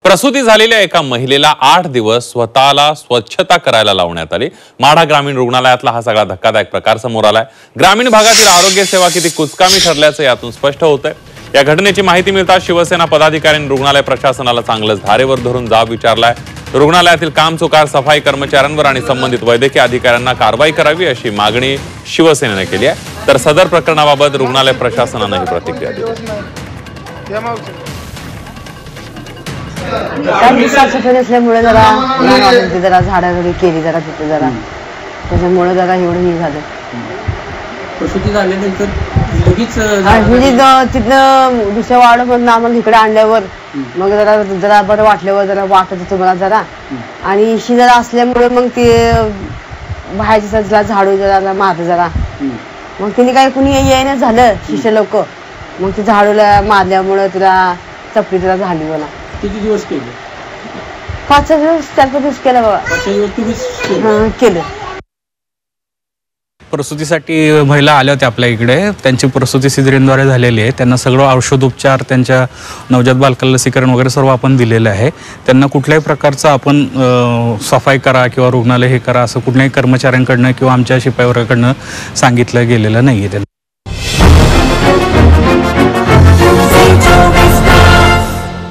प्रसूती झालेल्या एका महिलेला 8 दिवस स्वतःला स्वच्छता करायला लावण्यात आली। माढा ग्रामीण रुग्णालयातला हा सगळा धक्कादायक प्रकार समोर आलाय। ग्रामीण भागातील आरोग्य सेवा किती कुचकामी ठरल्याचं यातून स्पष्ट होतंय। या घटनेची माहिती मिळताच शिवसेना पदाधिकाऱ्यांनी रुग्णालय प्रशासनाला चांगलंच धारेवर धरून जाब विचारलाय। रुग्णालयातील कामचुकार सफाई कर्मचाऱ्यांवर आणि संबंधित वैद्यकीय अधिकाऱ्यांना कारवाई करावी अशी मागणी शिवसेनेने केली आहे। तर सदर प्रकरणाबाबत रुग्णालय प्रशासनाने ही प्रतिक्रिया दिली। असल्यामुळे जरा झाडाझडी केली जरा तिथे जरा त्याच्यामुळे जरा एवढं हे झालं। प्रसूती झाल्यानंतर लगेच तिथनं दुसऱ्या वार्डमधून आम्हाला इकडे आणल्यावर मग जरा बरं वाटल्यावर जरा वाटत होतं मला जरा, आणि इशी जरा असल्यामुळे मग ते बाहेरच्या झाडू जरा मारलं जरा, मग तिने काही कुणी येणं झालं शिष्य लोक, मग ते झाडूला मारल्यामुळे तिला चपली तिला झाली मला। किती दिवस केले? 5 दिवस 4 दिवस केलं बाबा केलं। प्रसूतीसाठी महिला आल्या होत्या आपल्या इकडे, त्यांची प्रसूती सिझेरियनद्वारे झालेली आहे। त्यांना सगळं औषधोपचार, त्यांच्या नवजात बालकाला लसीकरण वगैरे सर्व आपण दिलेलं आहे। त्यांना कुठल्याही प्रकारचं आपण सफाई करा किंवा रुग्णालय हे करा असं कुठल्याही कर्मचाऱ्यांकडनं किंवा आमच्या शिपाई वर्गाकडनं सांगितलं गेलेलं नाही आहे।